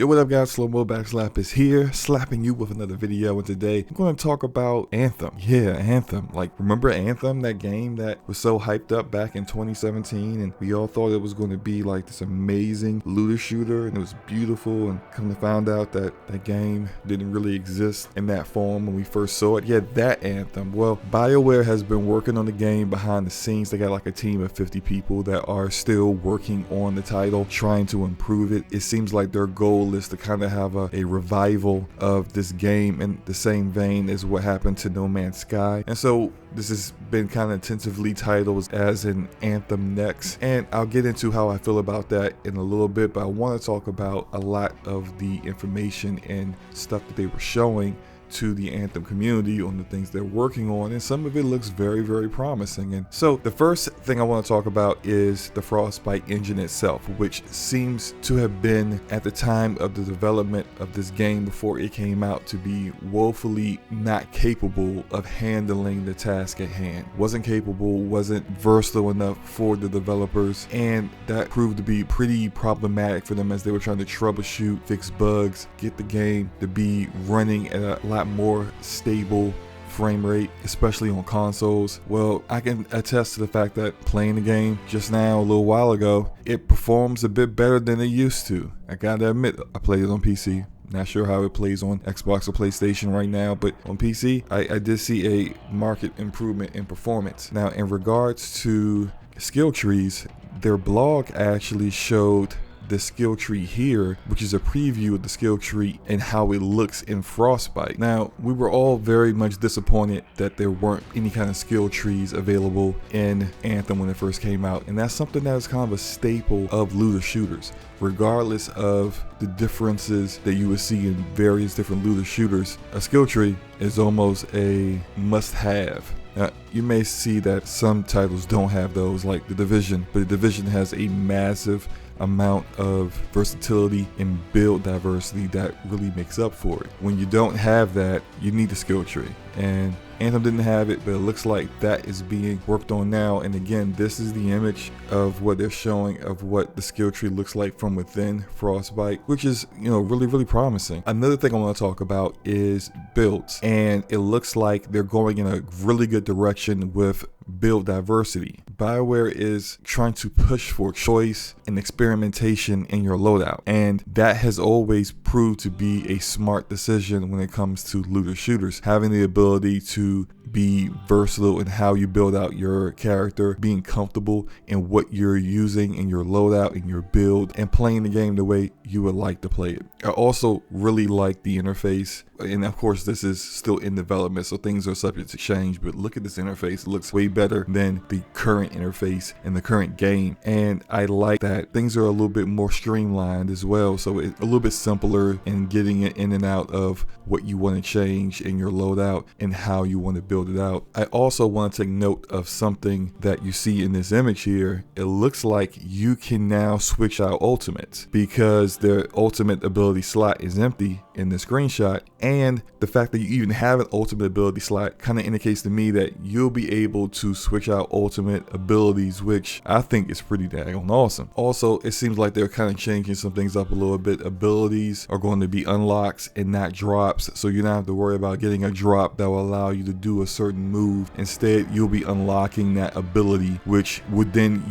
Yo, what up guys, Slow Mo Backslap is here, slapping you with another video, and today I'm going to talk about Anthem. Yeah, Anthem. Like, remember Anthem, that game that was so hyped up back in 2017, and we all thought it was going to be like this amazing looter shooter, and it was beautiful, and come to find out that that game didn't really exist in that form when we first saw it. Yeah, that Anthem. Well, Bioware has been working on the game behind the scenes. They got like a team of 50 people that are still working on the title, trying to improve it. It seems like their goal is to kind of have a revival of this game in the same vein as what happened to No Man's Sky. And so this has been kind of tentatively titled as an Anthem Next, and I'll get into how I feel about that in a little bit, but I want to talk about a lot of the information and stuff that they were showing to the Anthem community on the things they're working on, and some of it looks very, very promising. And so the first thing I want to talk about is the Frostbite Engine itself, which seems to have been, at the time of the development of this game before it came out, to be woefully not capable of handling the task at hand. Wasn't capable, wasn't versatile enough for the developers, and that proved to be pretty problematic for them as they were trying to troubleshoot, fix bugs, get the game to be running at a lot more stable frame rate, especially on consoles. Well, I can attest to the fact that playing the game just now a little while ago, it performs a bit better than it used to. I gotta admit, I played it on PC. Not sure how it plays on Xbox or PlayStation right now, but on PC, I did see a marked improvement in performance. Now, in regards to skill trees, their blog actually showed the skill tree here, which is a preview of the skill tree and how it looks in Frostbite. Now, we were all very much disappointed that there weren't any kind of skill trees available in Anthem when it first came out, and that's something that is kind of a staple of looter shooters. Regardless of the differences that you would see in various different looter shooters, a skill tree is almost a must-have. Now, you may see that some titles don't have those, like The Division, but The Division has a massive amount of versatility and build diversity that really makes up for it. When you don't have that, you need a skill tree, and Anthem didn't have it, but it looks like that is being worked on now. And again, this is the image of what they're showing of what the skill tree looks like from within Frostbite, which is, really, really promising. Another thing I want to talk about is builds, and it looks like they're going in a really good direction with build diversity. Bioware is trying to push for choice and experimentation in your loadout, and that has always proved to be a smart decision when it comes to looter shooters. Having the ability to be versatile in how you build out your character, being comfortable in what you're using in your loadout, in your build, and playing the game the way you would like to play it. I also really like the interface, and of course this is still in development, so things are subject to change, but look at this interface. It looks way better than the current interface in the current game, and I like that things are a little bit more streamlined as well, so it's a little bit simpler in getting it in and out of what you want to change in your loadout and how you want to build it out. I also want to take note of something that you see in this image here. It looks like you can now switch out ultimates, because their ultimate ability slot is empty in the screenshot, and the fact that you even have an ultimate ability slot kind of indicates to me that you'll be able to switch out ultimate abilities, which I think is pretty daggone awesome. Also, it seems like they're kind of changing some things up a little bit. Abilities are going to be unlocks and not drops, so you don't have to worry about getting a drop that will allow you to do a certain move. Instead, you'll be unlocking that ability, which would then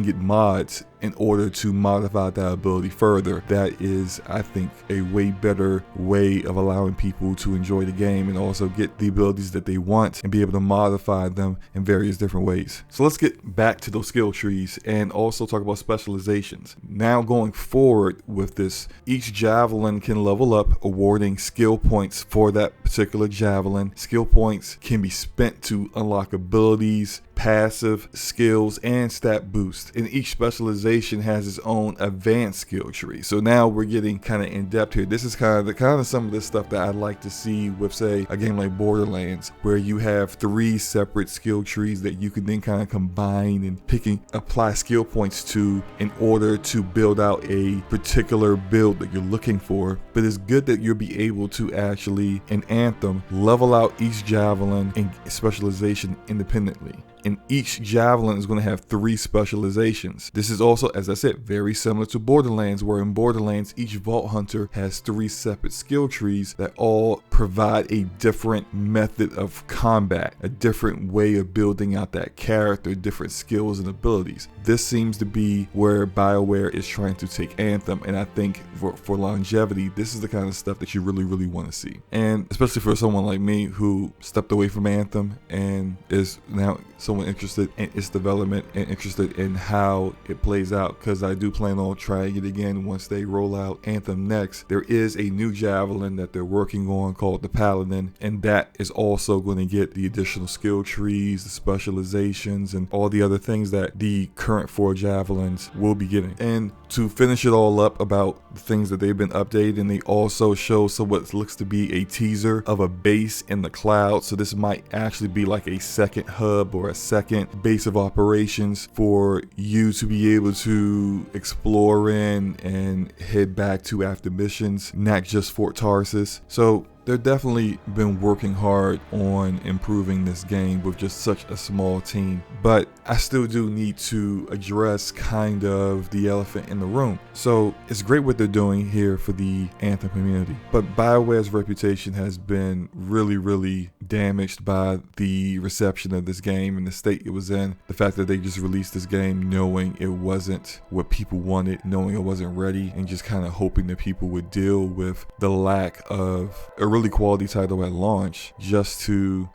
get mods in order to modify that ability further. That is, I think, a way better way of allowing people to enjoy the game and also get the abilities that they want and be able to modify them in various different ways. So let's get back to those skill trees and also talk about specializations. Now, going forward with this, each javelin can level up, awarding skill points for that particular javelin. Skill points can be spent to unlock abilities, passive skills, and stat boost, and each specialization has its own advanced skill tree. So now we're getting kind of in depth here. This is kind of some of the stuff that I'd like to see with, say, a game like Borderlands, where you have 3 separate skill trees that you can then kind of combine and apply skill points to in order to build out a particular build that you're looking for. But it's good that you'll be able to actually, in Anthem, level out each javelin and specialization independently. and each javelin is going to have 3 specializations. This is also, as I said, very similar to Borderlands, where in Borderlands each Vault Hunter has 3 separate skill trees that all provide a different method of combat, a different way of building out that character, different skills and abilities. This seems to be where Bioware is trying to take Anthem, and I think for longevity, this is the kind of stuff that you really want to see. And especially for someone like me who stepped away from Anthem and is now someone interested in its development and interested in how it plays out, because I do plan on trying it again once they roll out Anthem next. There is a new javelin that they're working on called the Paladin, and that is also going to get the additional skill trees, the specializations, and all the other things that the current 4 javelins will be getting. And to finish it all up about the things that they've been updating, they also show what looks to be a teaser of a base in the cloud. So this might actually be like a second hub or a second base of operations for you to be able to explore in and head back to after missions, not just Fort Tarsus. So they've definitely been working hard on improving this game with just such a small team, but I still do need to address kind of the elephant in the room. So it's great what they're doing here for the Anthem community, but BioWare's reputation has been really damaged by the reception of this game and the state it was in. The fact that they just released this game knowing it wasn't what people wanted, knowing it wasn't ready, and just kind of hoping that people would deal with the lack of a really quality title at launch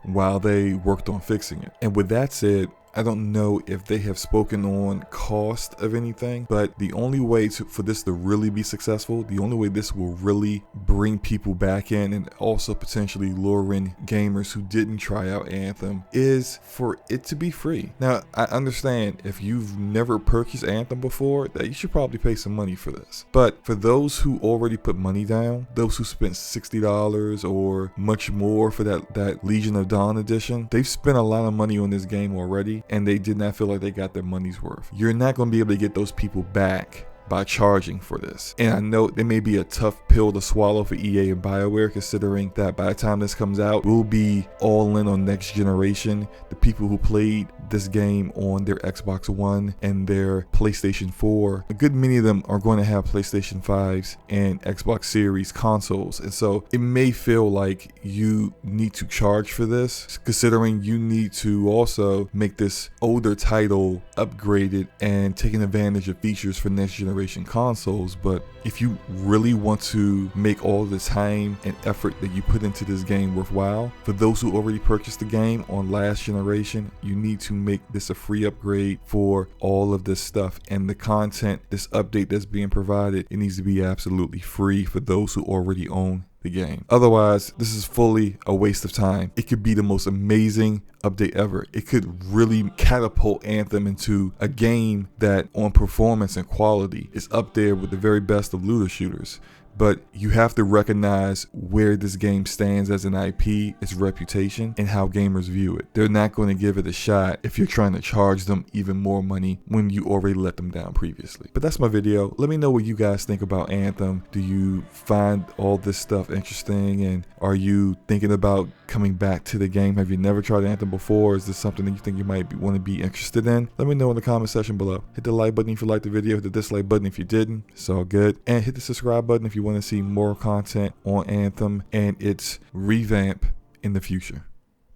while they worked on fixing it. And with that said, I don't know if they have spoken on cost of anything, but the only way for this to really be successful, the only way this will really bring people back in and also potentially lure in gamers who didn't try out Anthem, is for it to be free. Now, I understand if you've never purchased Anthem before, that you should probably pay some money for this. But for those who already put money down, those who spent $60 or much more for that Legion of Dawn edition, they've spent a lot of money on this game already, and they did not feel like they got their money's worth. You're not going to be able to get those people back by charging for this. And I know it may be a tough pill to swallow for EA and BioWare, considering that by the time this comes out, we'll be all in on next generation. The people who played this game on their Xbox One and their PlayStation 4, a good many of them are going to have PlayStation 5s and Xbox Series consoles. And so it may feel like you need to charge for this, considering you need to also make this older title upgraded and taking advantage of features for next generation consoles. But if you really want to make all the time and effort that you put into this game worthwhile, for those who already purchased the game on last generation, you need to make this a free upgrade for all of this stuff. And the content, this update that's being provided, it needs to be absolutely free for those who already own the game. Otherwise, this is fully a waste of time. It could be the most amazing update ever. It could really catapult Anthem into a game that on performance and quality is up there with the very best of looter shooters. But you have to recognize where this game stands as an IP, its reputation, and how gamers view it. They're not going to give it a shot if you're trying to charge them even more money when you already let them down previously. But that's my video. Let me know what you guys think about Anthem. Do you find all this stuff interesting, and are you thinking about coming back to the game? Have you never tried Anthem before? Is this something that you think you might want to be interested in? Let me know in the comment section below. Hit the like button if you liked the video, hit the dislike button if you didn't. It's all good. And hit the subscribe button if you want to see more content on Anthem and its revamp in the future.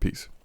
Peace.